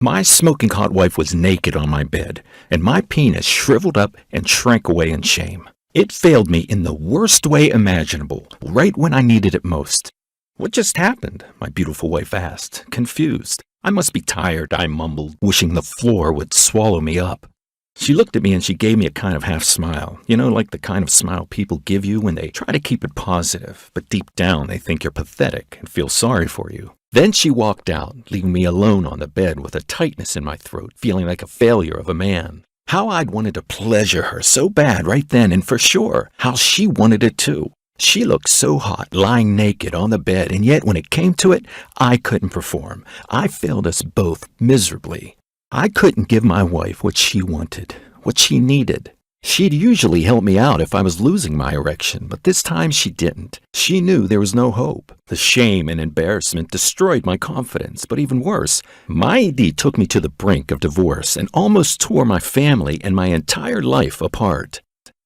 My smoking hot wife was naked on my bed, and my penis shriveled up and shrank away in shame. It failed me in the worst way imaginable, right when I needed it most. "What just happened?" my beautiful wife asked, confused. "I must be tired," I mumbled, wishing the floor would swallow me up. She looked at me and she gave me a kind of half smile. You know, like the kind of smile people give you when they try to keep it positive, but deep down they think you're pathetic and feel sorry for you. Then she walked out, leaving me alone on the bed with a tightness in my throat, feeling like a failure of a man. How I'd wanted to pleasure her so bad right then, and for sure, how she wanted it too. She looked so hot, lying naked on the bed, and yet when it came to it, I couldn't perform. I failed us both miserably. I couldn't give my wife what she wanted, what she needed. She'd usually help me out if I was losing my erection, but this time she didn't. She knew there was no hope. The shame and embarrassment destroyed my confidence, but even worse, my ED took me to the brink of divorce and almost tore my family and my entire life apart.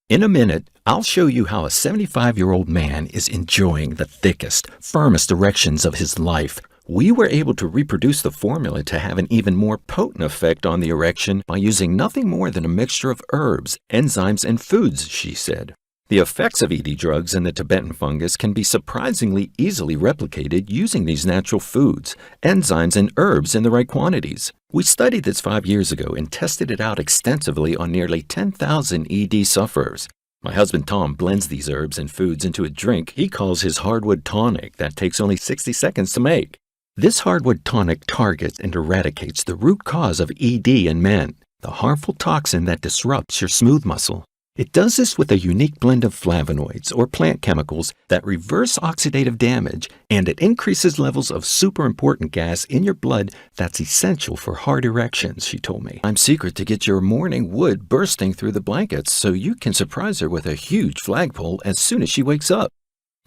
In a minute, I'll show you how a 75-year-old man is enjoying the thickest, firmest erections of his life. We were able to reproduce the formula to have an even more potent effect on the erection by using nothing more than a mixture of herbs, enzymes, and foods, she said. The effects of ED drugs and the Tibetan fungus can be surprisingly easily replicated using these natural foods, enzymes, and herbs in the right quantities. We studied this 5 years ago and tested it out extensively on nearly 10,000 ED sufferers. My husband Tom blends these herbs and foods into a drink he calls his hardwood tonic that takes only 60 seconds to make. This hardwood tonic targets and eradicates the root cause of ED in men, the harmful toxin that disrupts your smooth muscle. It does this with a unique blend of flavonoids or plant chemicals that reverse oxidative damage, and it increases levels of super important gas in your blood that's essential for hard erections, she told me. I'm secret to get your morning wood bursting through the blankets so you can surprise her with a huge flagpole as soon as she wakes up.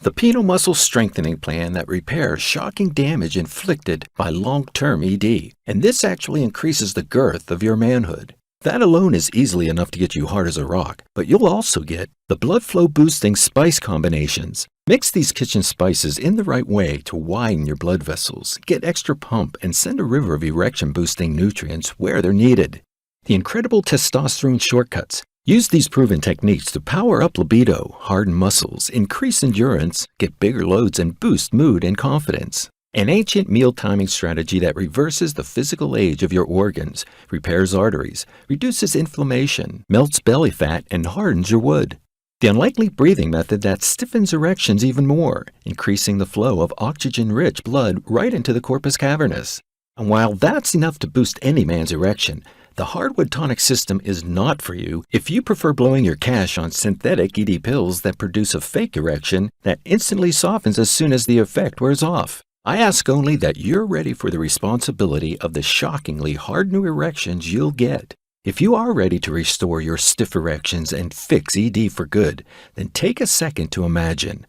The penile muscle strengthening plan that repairs shocking damage inflicted by long-term ED, and this actually increases the girth of your manhood. That alone is easily enough to get you hard as a rock, but you'll also get the blood flow boosting spice combinations. Mix these kitchen spices in the right way to widen your blood vessels, get extra pump, and send a river of erection boosting nutrients where they're needed. The incredible testosterone shortcuts. Use these proven techniques to power up libido, harden muscles, increase endurance, get bigger loads, and boost mood and confidence. An ancient meal timing strategy that reverses the physical age of your organs, repairs arteries, reduces inflammation, melts belly fat, and hardens your wood. The unlikely breathing method that stiffens erections even more, increasing the flow of oxygen-rich blood right into the corpus cavernous. And while that's enough to boost any man's erection, the hardwood tonic system is not for you if you prefer blowing your cash on synthetic ED pills that produce a fake erection that instantly softens as soon as the effect wears off. I ask only that you're ready for the responsibility of the shockingly hard new erections you'll get. If you are ready to restore your stiff erections and fix ED for good, then take a second to imagine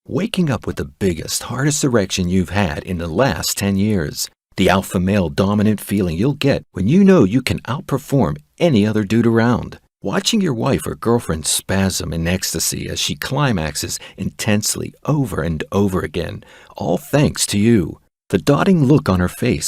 waking up with the biggest, hardest erection you've had in the last 10 years. The alpha male dominant feeling you'll get when you know you can outperform any other dude around. Watching your wife or girlfriend spasm in ecstasy as she climaxes intensely over and over again, all thanks to you. The dotting look on her face